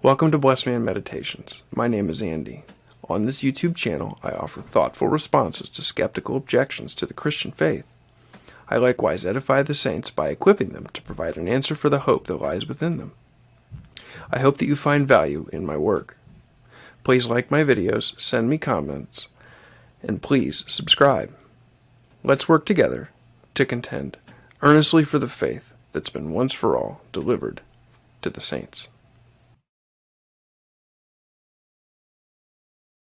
Welcome to Blessed Man Meditations. My name is Andy. On this YouTube channel, I offer thoughtful responses to skeptical objections to the Christian faith. I likewise edify the saints by equipping them to provide an answer for the hope that lies within them. I hope that you find value in my work. Please like my videos, send me comments, and please subscribe. Let's work together to contend earnestly for the faith that's been once for all delivered to the saints.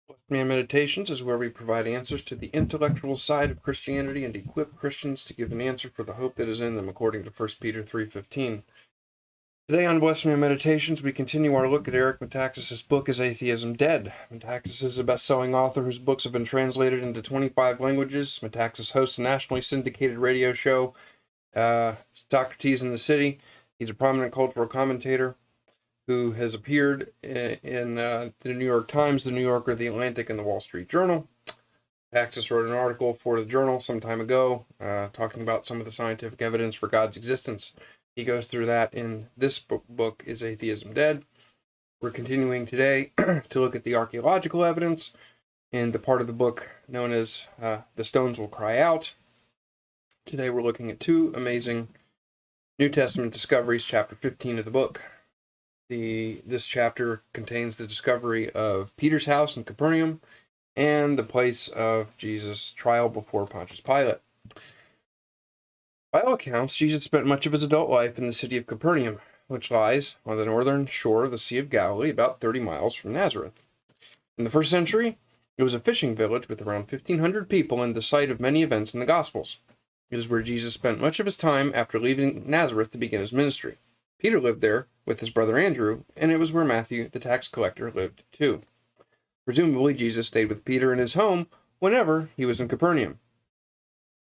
Blessed Man Meditations is where we provide answers to the intellectual side of Christianity and equip Christians to give an answer for the hope that is in them, according to 1 Peter 3:15. Today on Blessed Man Meditations, we continue our look at Eric Metaxas' book, Is Atheism Dead? Metaxas is a best-selling author whose books have been translated into 25 languages. Metaxas hosts a nationally syndicated radio show, Socrates in the City. He's a prominent cultural commentator who has appeared in the New York Times, the New Yorker, the Atlantic, and the Wall Street Journal. Metaxas wrote an article for the Journal some time ago talking about some of the scientific evidence for God's existence. He goes through that in this book, Is Atheism Dead? We're continuing today to look at the archaeological evidence in the part of the book known as The Stones Will Cry Out. Today we're looking at two amazing New Testament discoveries, chapter 15 of the book. This chapter contains the discovery of Peter's house in Capernaum and the place of Jesus' trial before Pontius Pilate. By all accounts, Jesus spent much of his adult life in the city of Capernaum, which lies on the northern shore of the Sea of Galilee, about 30 miles from Nazareth. In the first century, it was a fishing village with around 1,500 people and the site of many events in the Gospels. It is where Jesus spent much of his time after leaving Nazareth to begin his ministry. Peter lived there with his brother Andrew, and it was where Matthew, the tax collector, lived too. Presumably, Jesus stayed with Peter in his home whenever he was in Capernaum.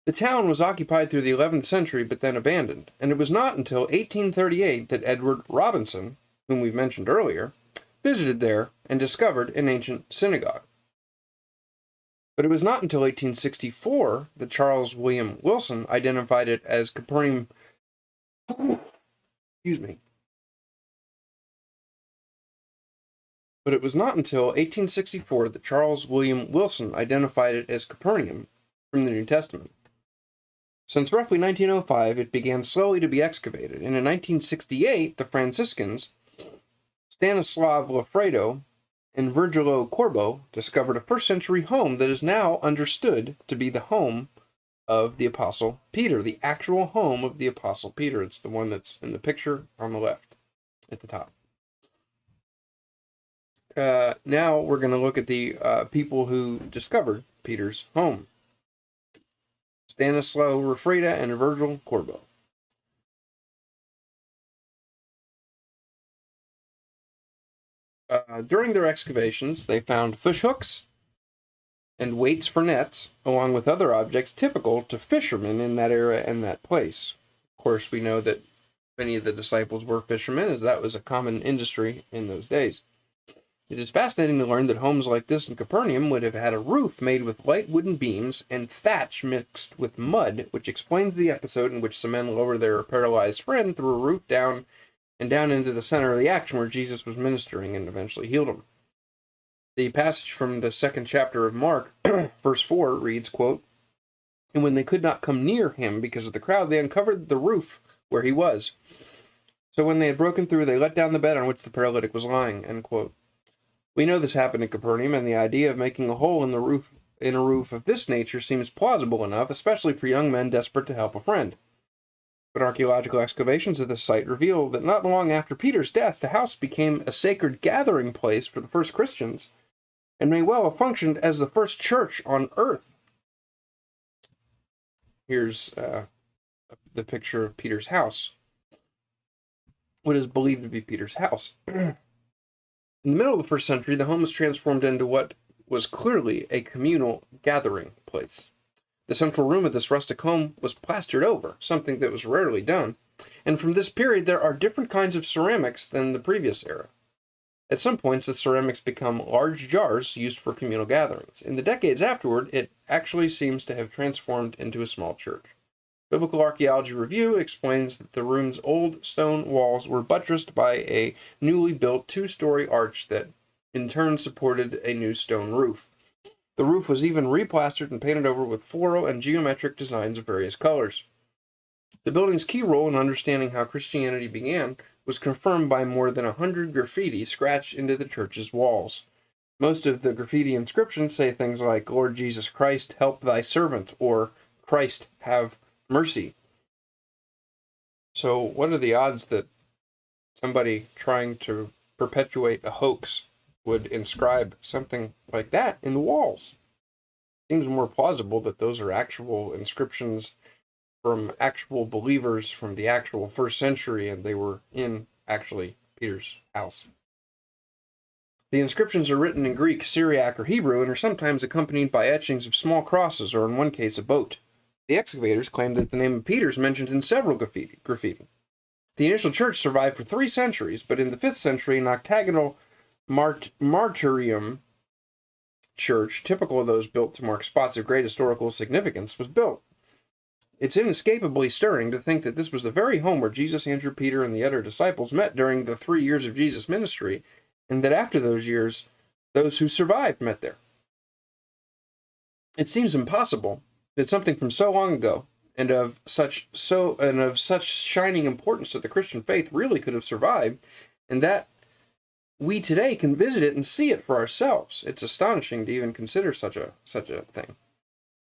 The town was occupied through the 11th century, but then abandoned, and it was not until 1838 that Edward Robinson, whom we mentioned earlier, visited there and discovered an ancient synagogue. But it was not until 1864 that Charles William Wilson identified it as Capernaum. But it was not until 1864 that Charles William Wilson identified it as Capernaum from the New Testament. Since roughly 1905, it began slowly to be excavated, and in 1968, the Franciscans, Stanislav Lafredo and Virgilio Corbo, discovered a first-century home that is now understood to be the home of the Apostle Peter, the actual home of the Apostle Peter. It's the one that's in the picture on the left at the top. Now we're going to look at the people who discovered Peter's home. Stanislaw Lafreda and Virgil Corbo. During their excavations, they found fish hooks and weights for nets, along with other objects typical to fishermen in that era and that place. Of course, we know that many of the disciples were fishermen, as that was a common industry in those days. It is fascinating to learn that homes like this in Capernaum would have had a roof made with light wooden beams and thatch mixed with mud, which explains the episode in which some men lowered their paralyzed friend through a roof down into the center of the action where Jesus was ministering and eventually healed him. The passage from the second chapter of Mark, verse 4, reads, quote, "And when they could not come near him because of the crowd, they uncovered the roof where he was. So when they had broken through, they let down the bed on which the paralytic was lying," end quote. We know this happened in Capernaum, and the idea of making a hole in a roof of this nature seems plausible enough, especially for young men desperate to help a friend. But archaeological excavations at this site reveal that not long after Peter's death, the house became a sacred gathering place for the first Christians, and may well have functioned as the first church on earth. Here's the picture of Peter's house. What is believed to be Peter's house. In the middle of the first century, the home was transformed into what was clearly a communal gathering place. The central room of this rustic home was plastered over, something that was rarely done, and from this period there are different kinds of ceramics than the previous era. At some points, the ceramics become large jars used for communal gatherings. In the decades afterward, it actually seems to have transformed into a small church. Biblical Archaeology Review explains that the room's old stone walls were buttressed by a newly built two-story arch that in turn supported a new stone roof. The roof was even replastered and painted over with floral and geometric designs of various colors. The building's key role in understanding how Christianity began was confirmed by more than 100 graffiti scratched into the church's walls. Most of the graffiti inscriptions say things like, "Lord Jesus Christ, help thy servant," or "Christ, have mercy." So what are the odds that somebody trying to perpetuate a hoax would inscribe something like that in the walls? Seems more plausible that those are actual inscriptions from actual believers from the actual first century, and they were in, actually, Peter's house. The inscriptions are written in Greek, Syriac, or Hebrew, and are sometimes accompanied by etchings of small crosses, or in one case, a boat. The excavators claim that the name of Peter is mentioned in several graffiti. The initial church survived for 3 centuries, but in the 5th century, an octagonal martyrium church, typical of those built to mark spots of great historical significance, was built. It's inescapably stirring to think that this was the very home where Jesus, Andrew, Peter, and the other disciples met during the 3 years of Jesus' ministry, and that after those years, those who survived met there. It seems impossible that something from so long ago and of such shining importance to the Christian faith really could have survived, and that we today can visit it and see it for ourselves. It's astonishing to even consider such a thing.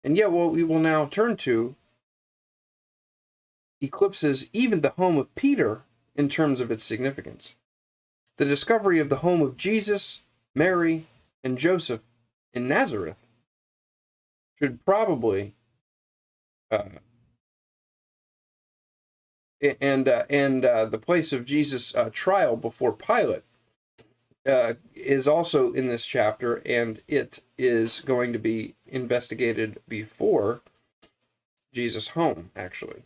And yet what we will now turn to eclipses even the home of Peter in terms of its significance. The discovery of the home of Jesus, Mary, and Joseph in Nazareth should probably the place of Jesus' trial before Pilate is also in this chapter, and it is going to be investigated before Jesus' home, actually.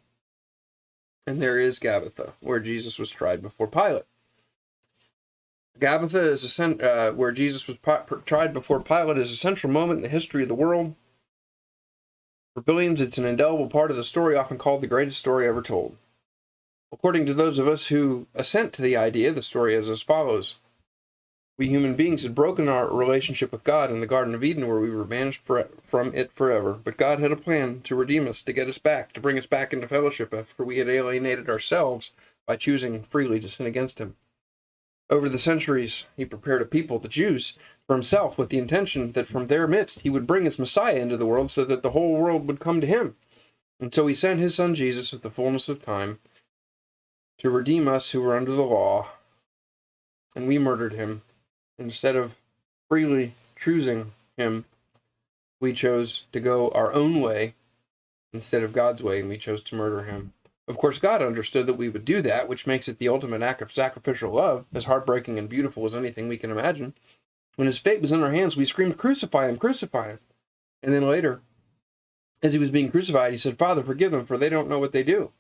And there is Gabbatha, where Jesus was tried before Pilate. Gabbatha is where Jesus was tried before Pilate, is a central moment in the history of the world. For billions, it's an indelible part of the story, often called the greatest story ever told. According to those of us who assent to the idea, the story is as follows. We human beings had broken our relationship with God in the Garden of Eden, where we were banished from it forever. But God had a plan to redeem us, to get us back, to bring us back into fellowship after we had alienated ourselves by choosing freely to sin against Him. Over the centuries, He prepared a people, the Jews, for Himself, with the intention that from their midst He would bring His Messiah into the world so that the whole world would come to Him. And so He sent His Son Jesus at the fullness of time to redeem us who were under the law, and we murdered Him. Instead of freely choosing Him, we chose to go our own way instead of God's way, and we chose to murder Him. Of course, God understood that we would do that, which makes it the ultimate act of sacrificial love, as heartbreaking and beautiful as anything we can imagine. When His fate was in our hands, we screamed, "Crucify Him, crucify Him." And then later, as He was being crucified, He said, "Father, forgive them, for they don't know what they do."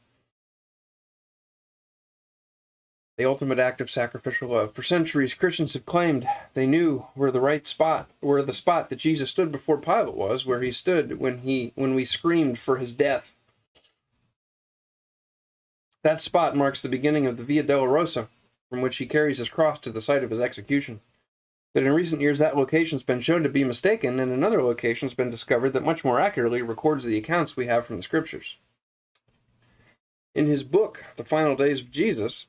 The ultimate act of sacrificial love. For centuries, Christians have claimed they knew where the spot that Jesus stood before Pilate was, where He stood when we screamed for His death. That spot marks the beginning of the Via Dolorosa, from which He carries His cross to the site of His execution. But in recent years, that location's been shown to be mistaken, and another location's been discovered that much more accurately records the accounts we have from the Scriptures. In his book, The Final Days of Jesus,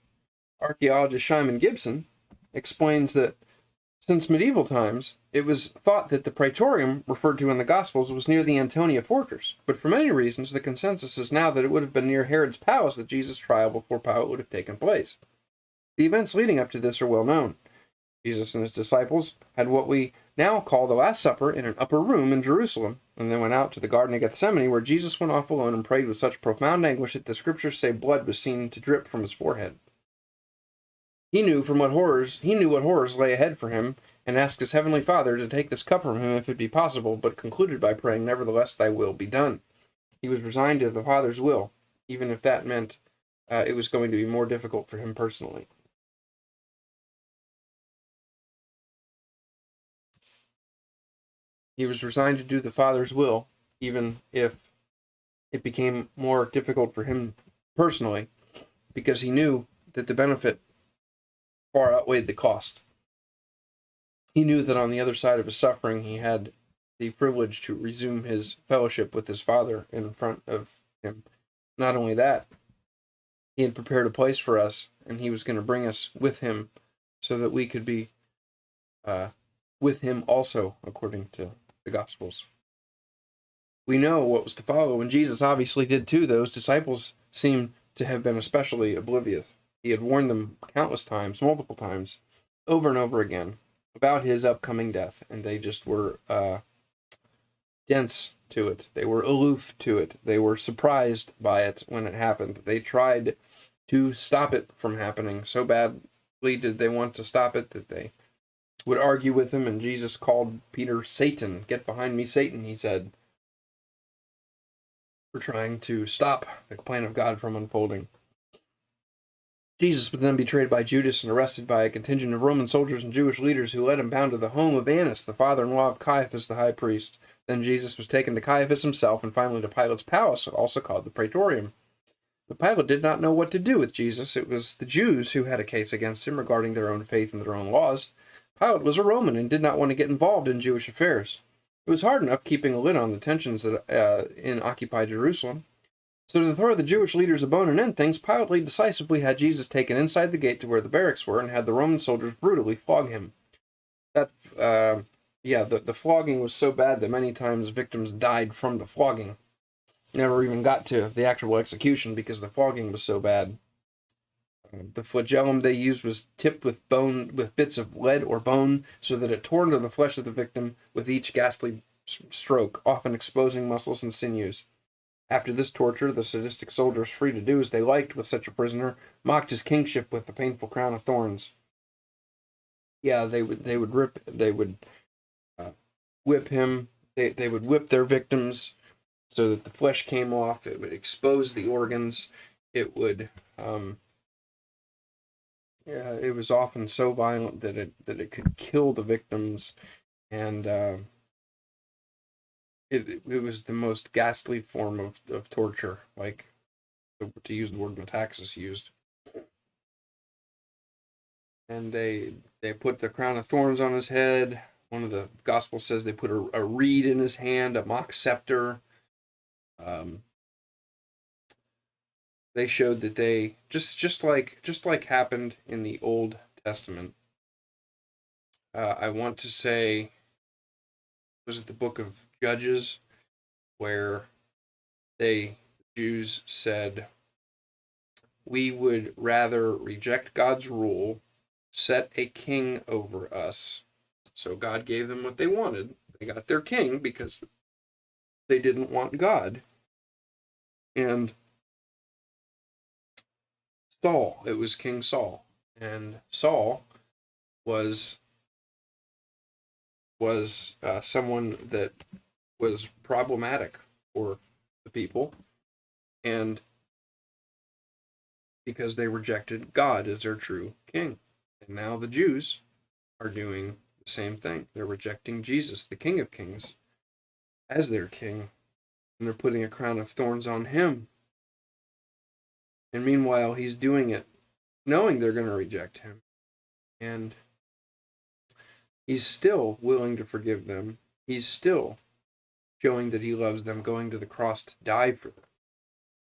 archaeologist Shimon Gibson explains that since medieval times, it was thought that the Praetorium referred to in the Gospels was near the Antonia fortress, but for many reasons, the consensus is now that it would have been near Herod's palace that Jesus' trial before Pilate would have taken place. The events leading up to this are well known. Jesus and His disciples had what we now call the Last Supper in an upper room in Jerusalem, and then went out to the Garden of Gethsemane, where Jesus went off alone and prayed with such profound anguish that the Scriptures say blood was seen to drip from His forehead. He knew what horrors lay ahead for Him, and asked His heavenly Father to take this cup from Him if it be possible, but concluded by praying, "Nevertheless, Thy will be done." He was resigned to the Father's will, even if that meant it was going to be more difficult for Him personally. He was resigned to do the Father's will, even if it became more difficult for him personally because he knew that the benefit far outweighed the cost. He knew that on the other side of his suffering, he had the privilege to resume his fellowship with his Father in front of him. Not only that, he had prepared a place for us, and he was going to bring us with him so that we could be with him also, according to the Gospels. We know what was to follow, and Jesus obviously did too. Those disciples seem to have been especially oblivious. He had warned them countless times, multiple times, over and over again, about his upcoming death, and they just were dense to it. They were aloof to it. They were surprised by it when it happened. They tried to stop it from happening. So badly did they want to stop it that they would argue with him, and Jesus called Peter Satan. "Get behind me, Satan," he said, for trying to stop the plan of God from unfolding. Jesus was then betrayed by Judas and arrested by a contingent of Roman soldiers and Jewish leaders who led him bound to the home of Annas, the father-in-law of Caiaphas the high priest. Then Jesus was taken to Caiaphas himself and finally to Pilate's palace, also called the Praetorium. But Pilate did not know what to do with Jesus. It was the Jews who had a case against him regarding their own faith and their own laws. Pilate was a Roman and did not want to get involved in Jewish affairs. It was hard enough keeping a lid on the tensions in occupied Jerusalem. So to throw the Jewish leaders a bone and end things, Pilate decisively had Jesus taken inside the gate to where the barracks were and had the Roman soldiers brutally flog him. The flogging was so bad that many times victims died from the flogging. Never even got to the actual execution because the flogging was so bad. The flagellum they used was tipped with bits of lead or bone, so that it tore into the flesh of the victim with each ghastly stroke, often exposing muscles and sinews. After this torture, the sadistic soldiers, free to do as they liked with such a prisoner, mocked his kingship with the painful crown of thorns. Yeah, they would whip him. They would whip their victims so that the flesh came off. It would expose the organs. It would it was often so violent that it could kill the victims, and it was the most ghastly form of torture, like to use the word Metaxas used. And they put the crown of thorns on his head. One of the Gospels says they put a reed in his hand, a mock scepter. They showed that they just like happened in the Old Testament. I want to say, was it the book of Judges, where Jews said, "We would rather reject God's rule, set a king over us." So God gave them what they wanted. They got their king because they didn't want God. And Saul, it was King Saul. And Saul was someone that was problematic for the people, and because they rejected God as their true king. And now the Jews are doing the same thing. They're rejecting Jesus, the King of Kings, as their king, and they're putting a crown of thorns on him. And meanwhile, he's doing it knowing they're going to reject him. And he's still willing to forgive them. He's still showing that he loves them, going to the cross to die for them.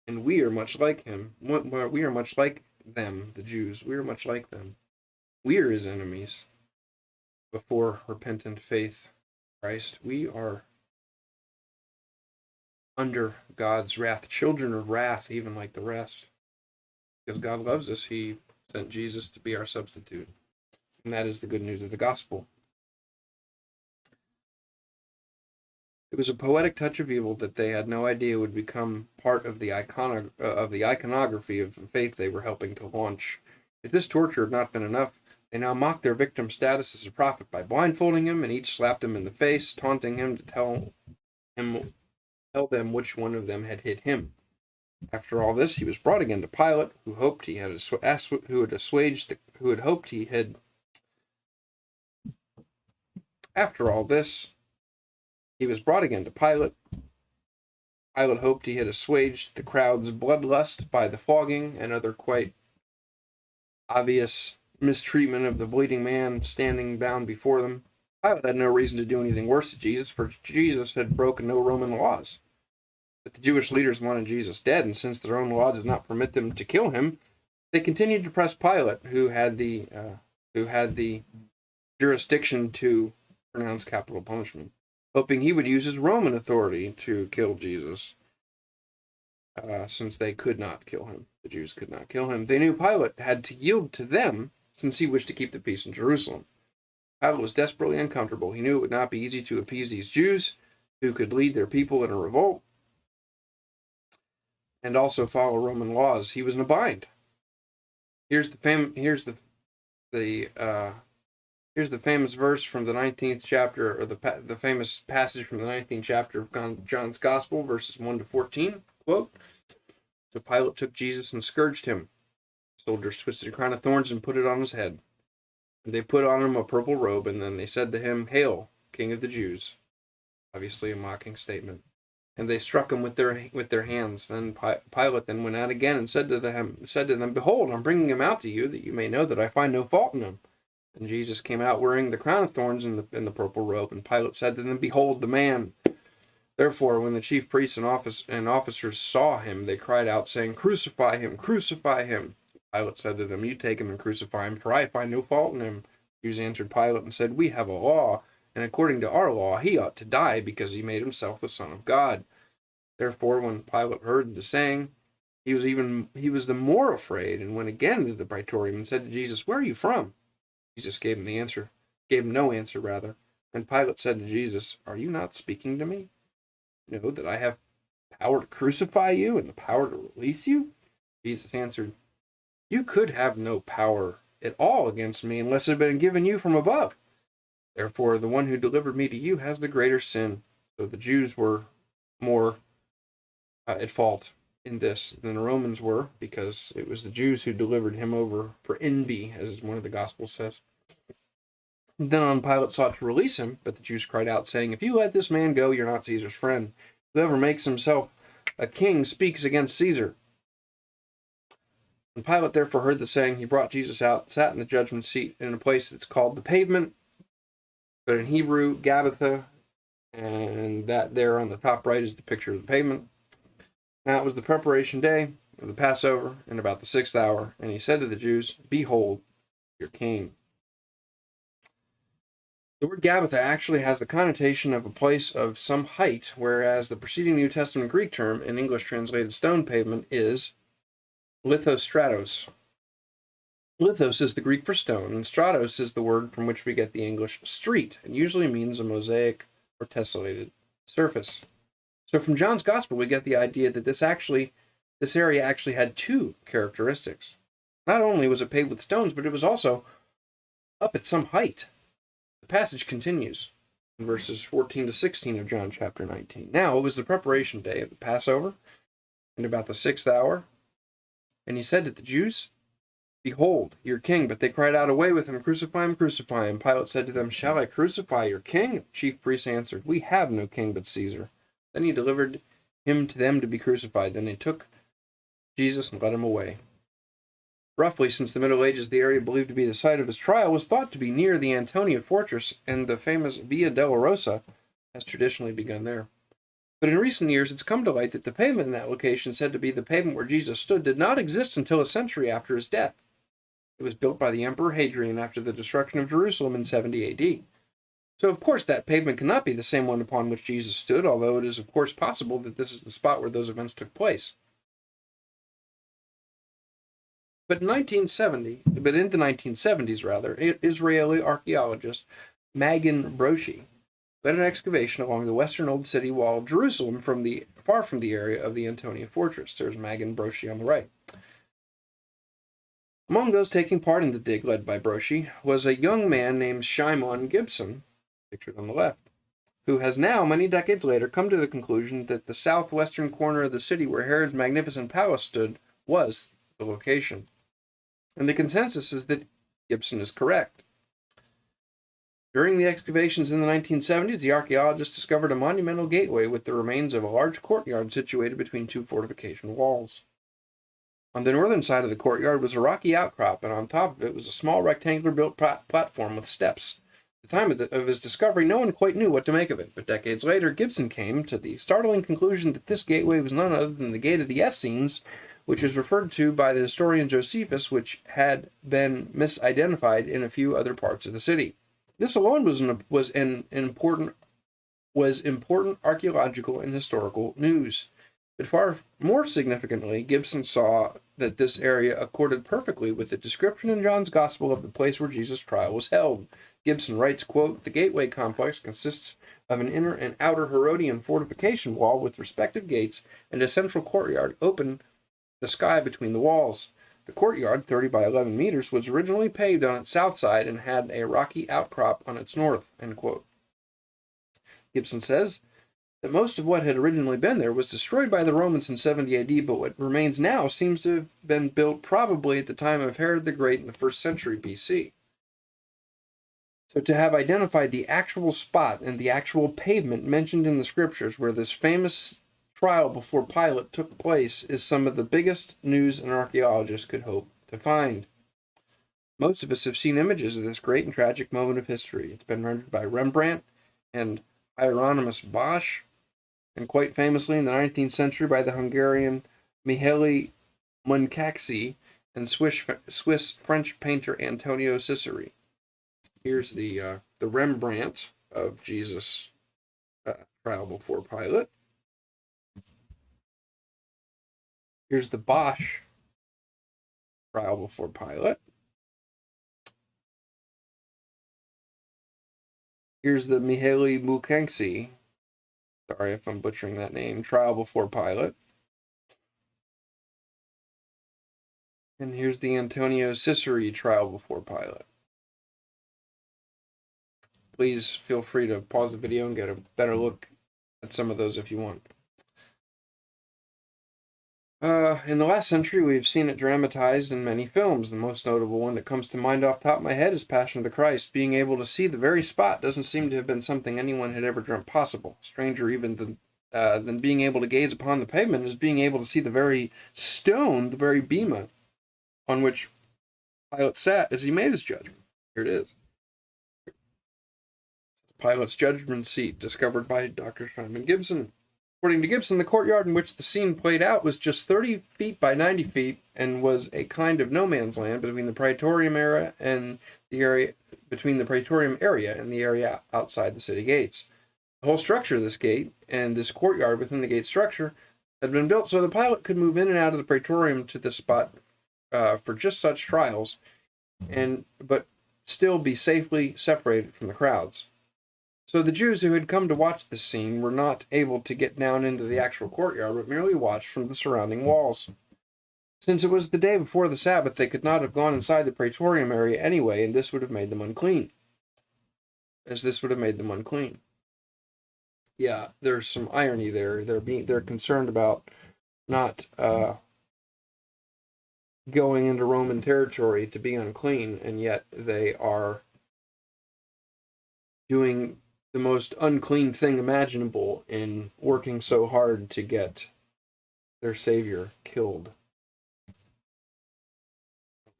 And we are much like him. We are much like them, the Jews. We are much like them. We are his enemies. Before repentant faith in Christ, we are under God's wrath, children of wrath, even like the rest. Because God loves us, he sent Jesus to be our substitute. And that is the good news of the gospel. It was a poetic touch of evil that they had no idea would become part of the iconography of the faith they were helping to launch. If this torture had not been enough, they now mocked their victim's status as a prophet by blindfolding him, and each slapped him in the face, taunting him to tell them which one of them had hit him. After all this, he was brought again to Pilate, who hoped he had After all this, he was brought again to Pilate, Pilate hoped he had assuaged the crowd's bloodlust by the flogging and other quite obvious mistreatment of the bleeding man standing bound before them. Pilate had no reason to do anything worse to Jesus, for Jesus had broken no Roman laws. But the Jewish leaders wanted Jesus dead, and since their own law did not permit them to kill him, they continued to press Pilate, who had the jurisdiction to pronounce capital punishment, hoping he would use his Roman authority to kill Jesus. Since they could not kill him, the Jews could not kill him. They knew Pilate had to yield to them, since he wished to keep the peace in Jerusalem. Pilate was desperately uncomfortable. He knew it would not be easy to appease these Jews, who could lead their people in a revolt and also follow Roman laws. He was in a bind. Here's the famous verse from the 19th chapter, or the famous passage from the 19th chapter of John's Gospel, verses 1 to 14. Quote, "So Pilate took Jesus and scourged him. Soldiers twisted a crown of thorns and put it on his head. And they put on him a purple robe, and then they said to him, 'Hail, King of the Jews.'" Obviously a mocking statement. "And they struck him with their hands. Then Pilate then went out again and said to them, 'Behold, I'm bringing him out to you, that you may know that I find no fault in him.' And Jesus came out wearing the crown of thorns and the purple robe. And Pilate said to them, 'Behold the man.' Therefore, when the chief priests and officers saw him, they cried out, saying, 'Crucify him! Crucify him!' Pilate said to them, 'You take him and crucify him, for I find no fault in him.' The Jews answered Pilate and said, 'We have a law, and according to our law he ought to die, because he made himself the Son of God.' Therefore, when Pilate heard the saying, he was the more afraid, and went again to the praetorium and said to Jesus, 'Where are you from?' Jesus gave him no answer rather. And Pilate said to Jesus, 'Are you not speaking to me? Know that I have power to crucify you and the power to release you?' Jesus answered, 'You could have no power at all against me unless it had been given you from above. Therefore, the one who delivered me to you has the greater sin.' So the Jews were more at fault in this than the Romans were, because it was the Jews who delivered him over for envy, as one of the Gospels says. Then Pilate sought to release him, but the Jews cried out, saying, 'If you let this man go, you're not Caesar's friend. Whoever makes himself a king speaks against Caesar.' When Pilate therefore heard the saying, he brought Jesus out, sat in the judgment seat in a place that's called the pavement, but in Hebrew, Gabbatha, and that there on the top right is the picture of the pavement. Now it was the preparation day of the Passover, and about the 6th hour, and he said to the Jews, 'Behold your king.'" The word Gabbatha actually has the connotation of a place of some height, whereas the preceding New Testament Greek term, in English translated stone pavement, is lithostratos. Lithos is the Greek for stone, and stratos is the word from which we get the English street, and usually means a mosaic or tessellated surface. So from John's Gospel, we get the idea that this area actually had two characteristics. Not only was it paved with stones, but it was also up at some height. The passage continues in verses 14 to 16 of John chapter 19. "Now it was the preparation day of the Passover, and about the 6th hour. And he said to the Jews, 'Behold your king.' But they cried out, 'Away with him, crucify him, crucify him.' Pilate said to them, 'Shall I crucify your king?' The chief priests answered, 'We have no king but Caesar.' Then he delivered him to them to be crucified. Then they took Jesus and led him away." Roughly, since the Middle Ages, the area believed to be the site of his trial was thought to be near the Antonia fortress, and the famous Via Dolorosa has traditionally begun there. But in recent years, it's come to light that the pavement in that location, said to be the pavement where Jesus stood, did not exist until a century after his death. It was built by the Emperor Hadrian after the destruction of Jerusalem in 70 AD. So, of course, that pavement cannot be the same one upon which Jesus stood, although it is, of course, possible that this is the spot where those events took place. But in the 1970s, Israeli archaeologist Magen Broshi led an excavation along the western Old City wall of Jerusalem far from the area of the Antonia fortress. There's Magen Broshi on the right. Among those taking part in the dig led by Broshi was a young man named Shimon Gibson, pictured on the left, who has now, many decades later, come to the conclusion that the southwestern corner of the city where Herod's magnificent palace stood was the location. And the consensus is that Gibson is correct. During the excavations in the 1970s, the archaeologists discovered a monumental gateway with the remains of a large courtyard situated between two fortification walls. On the northern side of the courtyard was a rocky outcrop, and on top of it was a small rectangular built platform with steps. At the time of his discovery, no one quite knew what to make of it, but decades later, Gibson came to the startling conclusion that this gateway was none other than the Gate of the Essenes, which is referred to by the historian Josephus, which had been misidentified in a few other parts of the city. This alone was important archaeological and historical news. But far more significantly, Gibson saw that this area accorded perfectly with the description in John's Gospel of the place where Jesus' trial was held. Gibson writes, quote, "The gateway complex consists of an inner and outer Herodian fortification wall with respective gates and a central courtyard open the sky between the walls. The courtyard, 30 by 11 meters, was originally paved on its south side and had a rocky outcrop on its north," end quote. Gibson says that most of what had originally been there was destroyed by the Romans in 70 AD, but what remains now seems to have been built probably at the time of Herod the Great in the 1st century BC. So to have identified the actual spot and the actual pavement mentioned in the scriptures where this famous trial before Pilate took place is some of the biggest news an archaeologist could hope to find. Most of us have seen images of this great and tragic moment of history. It's been rendered by Rembrandt and Hieronymus Bosch, and quite famously in the 19th century by the Hungarian Mihaly Munkacsy and Swiss French painter Antonio Ciceri. Here's the Rembrandt of Jesus' trial before Pilate. Here's the Bosch trial before Pilate. Here's the Mihaly Munkacsy, sorry if I'm butchering that name, trial before Pilate. And here's the Antonio Ciceri trial before Pilate. Please feel free to pause the video and get a better look at some of those if you want. In the last century, we've seen it dramatized in many films. The most notable one that comes to mind off the top of my head is Passion of the Christ. Being able to see the very spot doesn't seem to have been something anyone had ever dreamt possible. Stranger even than being able to gaze upon the pavement is being able to see the very stone, the very bema, on which Pilate sat as he made his judgment. Here it is. Pilate's judgment seat, discovered by Dr. Shimon Gibson. According to Gibson, the courtyard in which the scene played out was just 30 feet by 90 feet and was a kind of no man's land between the Praetorium area and the area outside the city gates. The whole structure of this gate and this courtyard within the gate structure had been built so the Pilate could move in and out of the Praetorium to this spot for just such trials, but still be safely separated from the crowds. So the Jews who had come to watch this scene were not able to get down into the actual courtyard, but merely watched from the surrounding walls. Since it was the day before the Sabbath, they could not have gone inside the Praetorium area anyway, and this would have made them unclean. Yeah, there's some irony there. They're concerned about not going into Roman territory to be unclean, and yet they are doing the most unclean thing imaginable in working so hard to get their Savior killed. I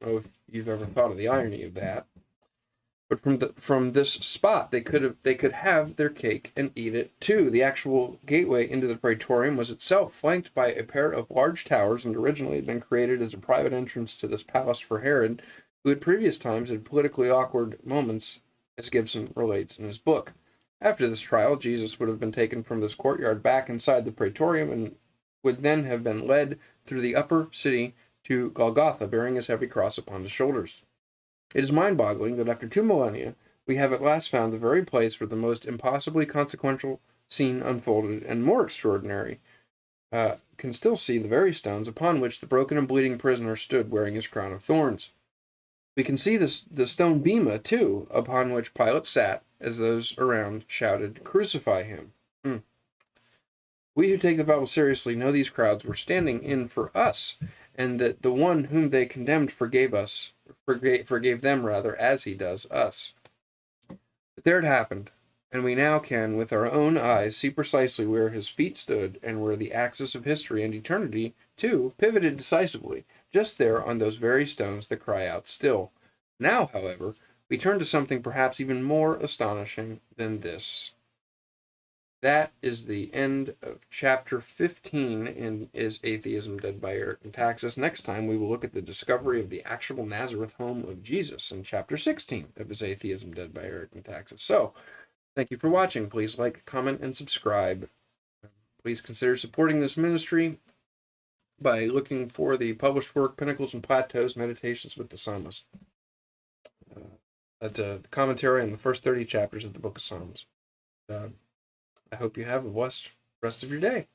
don't know if you've ever thought of the irony of that. But from this spot, they could have their cake and eat it too. The actual gateway into the Praetorium was itself flanked by a pair of large towers, and originally had been created as a private entrance to this palace for Herod, who at previous times had politically awkward moments, as Gibson relates in his book. After this trial, Jesus would have been taken from this courtyard back inside the Praetorium and would then have been led through the upper city to Golgotha, bearing his heavy cross upon his shoulders. It is mind-boggling that after 2 millennia, we have at last found the very place where the most impossibly consequential scene unfolded, and more extraordinary, can still see the very stones upon which the broken and bleeding prisoner stood wearing his crown of thorns. We can see the stone bema, too, upon which Pilate sat, as those around shouted, "Crucify him." We who take the Bible seriously know these crowds were standing in for us, and that the one whom they condemned forgave them, as he does us. The there it happened, and we now can, with our own eyes, see precisely where his feet stood and where the axis of history and eternity, too, pivoted decisively, just there on those very stones that cry out still. Now, however, we turn to something perhaps even more astonishing than this. That is the end of chapter 15 in Is Atheism Dead by Eric and Taxis. Next time, we will look at the discovery of the actual Nazareth home of Jesus in chapter 16 of Is Atheism Dead by Eric and Taxis. So, thank you for watching. Please like, comment, and subscribe. Please consider supporting this ministry by looking for the published work, Pinnacles and Plateaus, Meditations with the Psalmist. That's a commentary on the first 30 chapters of the Book of Psalms. I hope you have a blessed rest of your day.